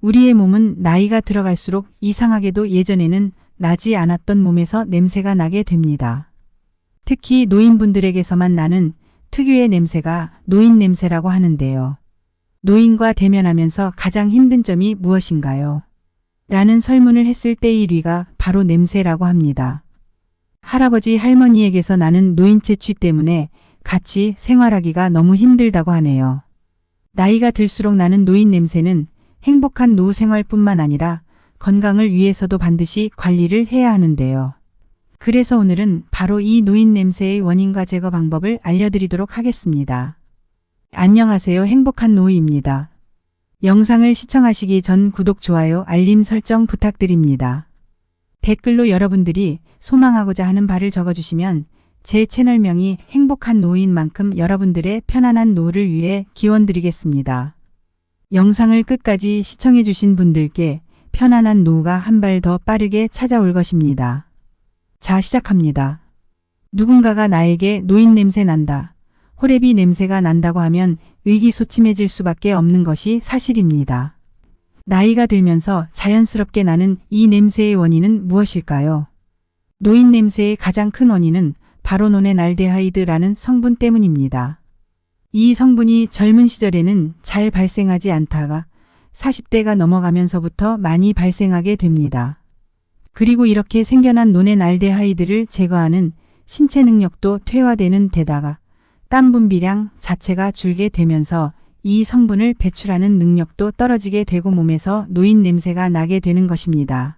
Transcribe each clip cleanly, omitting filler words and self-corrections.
우리의 몸은 나이가 들어갈수록 이상하게도 예전에는 나지 않았던 몸에서 냄새가 나게 됩니다. 특히 노인분들에게서만 나는 특유의 냄새가 노인 냄새라고 하는데요. 노인과 대면하면서 가장 힘든 점이 무엇인가요? 라는 설문을 했을 때 1위가 바로 냄새라고 합니다. 할아버지 할머니에게서 나는 노인 채취 때문에 같이 생활하기가 너무 힘들다고 하네요. 나이가 들수록 나는 노인 냄새는 행복한 노후 생활뿐만 아니라 건강을 위해서도 반드시 관리를 해야 하는데요. 그래서 오늘은 바로 이 노인 냄새의 원인과 제거 방법을 알려드리도록 하겠습니다. 안녕하세요. 행복한 노후입니다. 영상을 시청하시기 전 구독, 좋아요, 알림 설정 부탁드립니다. 댓글로 여러분들이 소망하고자 하는 바를 적어주시면 제 채널명이 행복한 노후인 만큼 여러분들의 편안한 노후를 위해 기원드리겠습니다. 영상을 끝까지 시청해주신 분들께 편안한 노후가 한 발 더 빠르게 찾아올 것입니다. 자, 시작합니다. 누군가가 나에게 노인 냄새 난다, 호레비 냄새가 난다고 하면 의기소침해질 수밖에 없는 것이 사실입니다. 나이가 들면서 자연스럽게 나는 이 냄새의 원인은 무엇일까요? 노인 냄새의 가장 큰 원인은 바로 노넨알데하이드라는 성분 때문입니다. 이 성분이 젊은 시절에는 잘 발생하지 않다가 40대가 넘어가면서부터 많이 발생하게 됩니다. 그리고 이렇게 생겨난 노넨알데하이드를 제거하는 신체 능력도 퇴화되는 데다가 땀 분비량 자체가 줄게 되면서 이 성분을 배출하는 능력도 떨어지게 되고 몸에서 노인 냄새가 나게 되는 것입니다.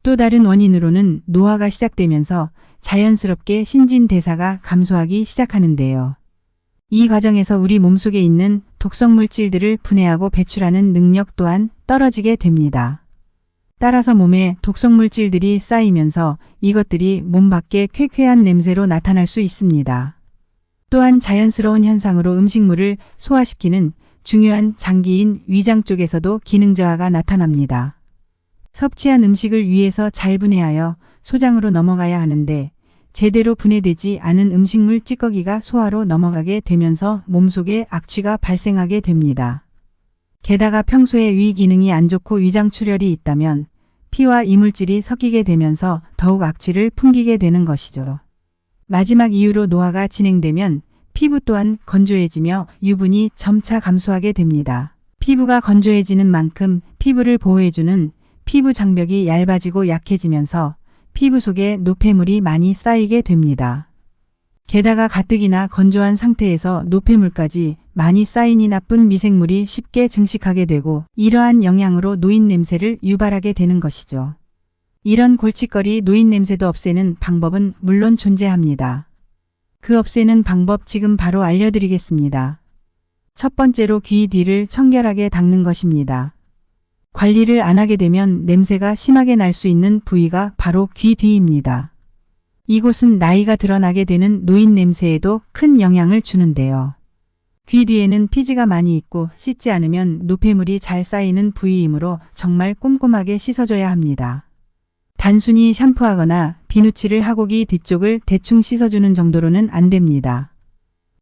또 다른 원인으로는 노화가 시작되면서 자연스럽게 신진대사가 감소하기 시작하는데요. 이 과정에서 우리 몸속에 있는 독성 물질들을 분해하고 배출하는 능력 또한 떨어지게 됩니다. 따라서 몸에 독성 물질들이 쌓이면서 이것들이 몸 밖에 쾌쾌한 냄새로 나타날 수 있습니다. 또한 자연스러운 현상으로 음식물을 소화시키는 중요한 장기인 위장 쪽에서도 기능 저하가 나타납니다. 섭취한 음식을 위에서 잘 분해하여 소장으로 넘어가야 하는데 제대로 분해되지 않은 음식물 찌꺼기가 소화로 넘어가게 되면서 몸속에 악취가 발생하게 됩니다. 게다가 평소에 위 기능이 안 좋고 위장 출혈이 있다면 피와 이물질이 섞이게 되면서 더욱 악취를 풍기게 되는 것이죠. 마지막 이유로 노화가 진행되면 피부 또한 건조해지며 유분이 점차 감소하게 됩니다. 피부가 건조해지는 만큼 피부를 보호해주는 피부 장벽이 얇아지고 약해지면서 피부 속에 노폐물이 많이 쌓이게 됩니다. 게다가 가뜩이나 건조한 상태에서 노폐물까지 많이 쌓이니 나쁜 미생물이 쉽게 증식하게 되고 이러한 영향으로 노인 냄새를 유발하게 되는 것이죠. 이런 골칫거리 노인 냄새도 없애는 방법은 물론 존재합니다. 그 없애는 방법 지금 바로 알려드리겠습니다. 첫 번째로 귀 뒤를 청결하게 닦는 것입니다. 관리를 안 하게 되면 냄새가 심하게 날 수 있는 부위가 바로 귀 뒤입니다. 이곳은 나이가 드러나게 되는 노인 냄새에도 큰 영향을 주는데요. 귀 뒤에는 피지가 많이 있고 씻지 않으면 노폐물이 잘 쌓이는 부위이므로 정말 꼼꼼하게 씻어줘야 합니다. 단순히 샴푸하거나 비누칠을 하고 귀 뒤쪽을 대충 씻어주는 정도로는 안 됩니다.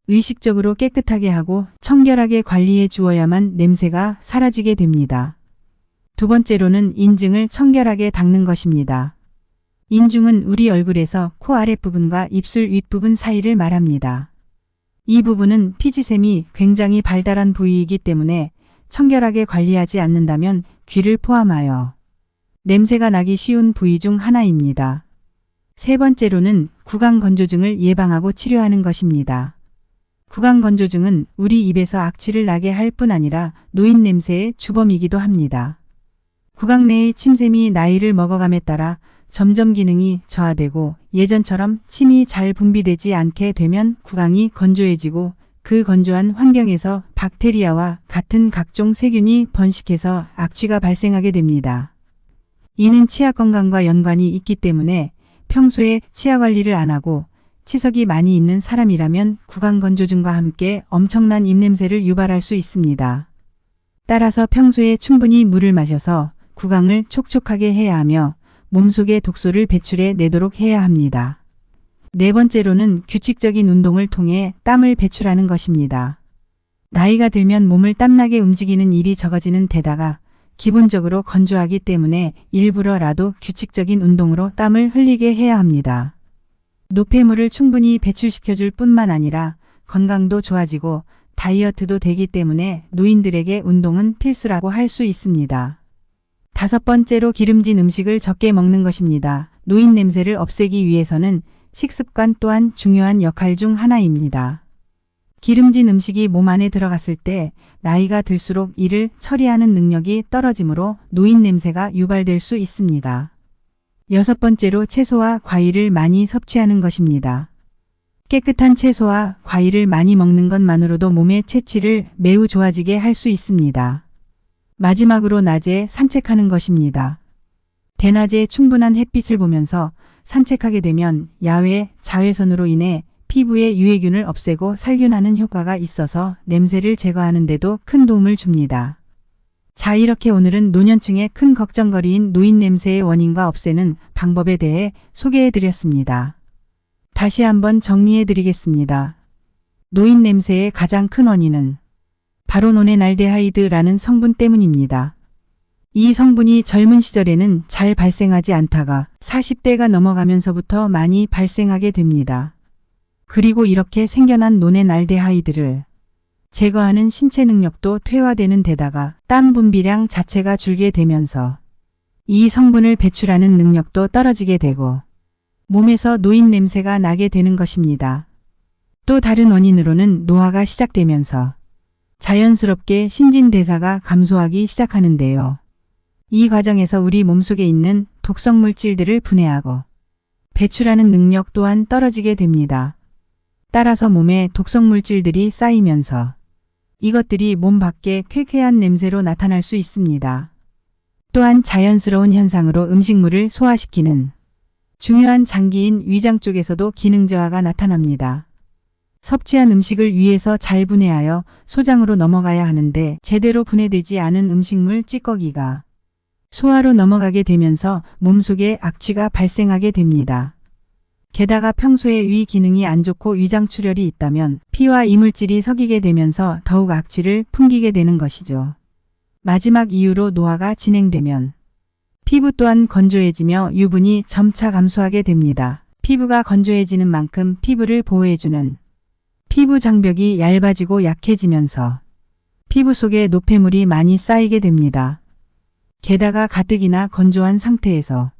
의식적으로 깨끗하게 하고 청결하게 관리해 주어야만 냄새가 사라지게 됩니다. 두 번째로는 인중을 청결하게 닦는 것입니다. 인중은 우리 얼굴에서 코 아랫부분과 입술 윗부분 사이를 말합니다. 이 부분은 피지샘이 굉장히 발달한 부위이기 때문에 청결하게 관리하지 않는다면 귀를 포함하여 냄새가 나기 쉬운 부위 중 하나입니다. 세 번째로는 구강건조증을 예방하고 치료하는 것입니다. 구강건조증은 우리 입에서 악취를 나게 할 뿐 아니라 노인 냄새의 주범이기도 합니다. 구강 내의 침샘이 나이를 먹어감에 따라 점점 기능이 저하되고 예전처럼 침이 잘 분비되지 않게 되면 구강이 건조해지고 그 건조한 환경에서 박테리아와 같은 각종 세균이 번식해서 악취가 발생하게 됩니다. 이는 치아 건강과 연관이 있기 때문에 평소에 치아 관리를 안 하고 치석이 많이 있는 사람이라면 구강건조증과 함께 엄청난 입냄새를 유발할 수 있습니다. 따라서 평소에 충분히 물을 마셔서 구강을 촉촉하게 해야 하며 몸속의 독소를 배출해 내도록 해야 합니다. 네 번째로는 규칙적인 운동을 통해 땀을 배출하는 것입니다. 나이가 들면 몸을 땀나게 움직이는 일이 적어지는 데다가 기본적으로 건조하기 때문에 일부러라도 규칙적인 운동으로 땀을 흘리게 해야 합니다. 노폐물을 충분히 배출시켜줄 뿐만 아니라 건강도 좋아지고 다이어트도 되기 때문에 노인들에게 운동은 필수라고 할 수 있습니다. 5번째로 기름진 음식을 적게 먹는 것입니다. 노인 냄새를 없애기 위해서는 식습관 또한 중요한 역할 중 하나입니다. 기름진 음식이 몸 안에 들어갔을 때 나이가 들수록 이를 처리하는 능력이 떨어지므로 노인 냄새가 유발될 수 있습니다. 6번째로 채소와 과일을 많이 섭취하는 것입니다. 깨끗한 채소와 과일을 많이 먹는 것만으로도 몸의 채취를 매우 좋아지게 할 수 있습니다. 마지막으로 낮에 산책하는 것입니다. 대낮에 충분한 햇빛을 보면서 산책하게 되면 야외 자외선으로 인해 피부의 유해균을 없애고 살균하는 효과가 있어서 냄새를 제거하는 데도 큰 도움을 줍니다. 자, 이렇게 오늘은 노년층의 큰 걱정거리인 노인 냄새의 원인과 없애는 방법에 대해 소개해 드렸습니다. 다시 한번 정리해 드리겠습니다. 노인 냄새의 가장 큰 원인은 바로 노네날데하이드라는 성분 때문입니다. 이 성분이 젊은 시절에는 잘 발생하지 않다가 40대가 넘어가면서부터 많이 발생하게 됩니다. 그리고 이렇게 생겨난 노네날데하이드를 제거하는 신체 능력도 퇴화되는 데다가 땀 분비량 자체가 줄게 되면서 이 성분을 배출하는 능력도 떨어지게 되고 몸에서 노인 냄새가 나게 되는 것입니다. 또 다른 원인으로는 노화가 시작되면서 자연스럽게 신진대사가 감소하기 시작하는데요. 이 과정에서 우리 몸속에 있는 독성 물질들을 분해하고 배출하는 능력 또한 떨어지게 됩니다. 따라서 몸에 독성 물질들이 쌓이면서 이것들이 몸 밖에 쾌쾌한 냄새로 나타날 수 있습니다. 또한 자연스러운 현상으로 음식물을 소화시키는 중요한 장기인 위장 쪽에서도 기능 저하가 나타납니다. 섭취한 음식을 위에서 잘 분해하여 소장으로 넘어가야 하는데 제대로 분해되지 않은 음식물 찌꺼기가 소화로 넘어가게 되면서 몸속에 악취가 발생하게 됩니다. 게다가 평소에 위 기능이 안 좋고 위장 출혈이 있다면 피와 이물질이 섞이게 되면서 더욱 악취를 풍기게 되는 것이죠. 마지막 이유로 노화가 진행되면 피부 또한 건조해지며 유분이 점차 감소하게 됩니다. 피부가 건조해지는 만큼 피부를 보호해주는 피부 장벽이 얇아지고 약해지면서 피부 속에 노폐물이 많이 쌓이게 됩니다. 게다가 가뜩이나 건조한 상태에서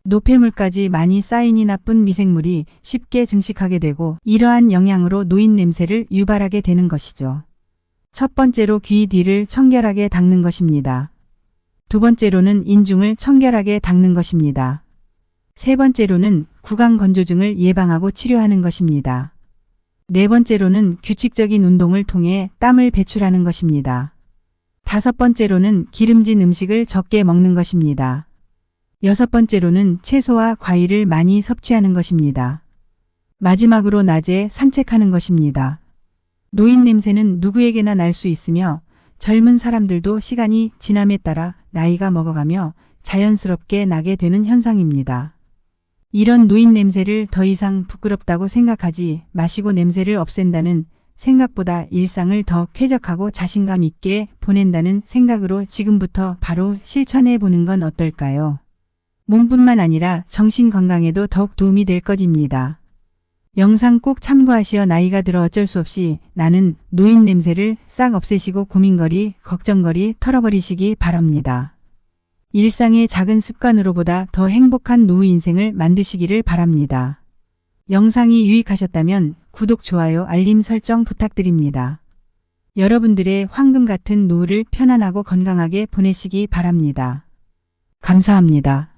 노폐물까지 많이 쌓이니 나쁜 미생물이 쉽게 증식하게 되고 이러한 영향으로 노인 냄새를 유발하게 되는 것이죠. 첫 번째로 귀 뒤를 청결하게 닦는 것입니다. 두 번째로는 인중을 청결하게 닦는 것입니다. 세 번째로는 구강건조증을 예방하고 치료하는 것입니다. 네 번째로는 규칙적인 운동을 통해 땀을 배출하는 것입니다. 5번째로는 기름진 음식을 적게 먹는 것입니다. 6번째로는 채소와 과일을 많이 섭취하는 것입니다. 마지막으로 낮에 산책하는 것입니다. 노인 냄새는 누구에게나 날 수 있으며 젊은 사람들도 시간이 지남에 따라 나이가 먹어가며 자연스럽게 나게 되는 현상입니다. 이런 노인 냄새를 더 이상 부끄럽다고 생각하지 마시고 냄새를 없앤다는 생각보다 일상을 더 쾌적하고 자신감 있게 보낸다는 생각으로 지금부터 바로 실천해 보는 건 어떨까요? 몸뿐만 아니라 정신 건강에도 더욱 도움이 될 것입니다. 영상 꼭 참고하시어 나이가 들어 어쩔 수 없이 나는 노인 냄새를 싹 없애시고 고민거리, 걱정거리 털어버리시기 바랍니다. 일상의 작은 습관으로보다 더 행복한 노후 인생을 만드시기를 바랍니다. 영상이 유익하셨다면 구독, 좋아요, 알림 설정 부탁드립니다. 여러분들의 황금 같은 노후를 편안하고 건강하게 보내시기 바랍니다. 감사합니다.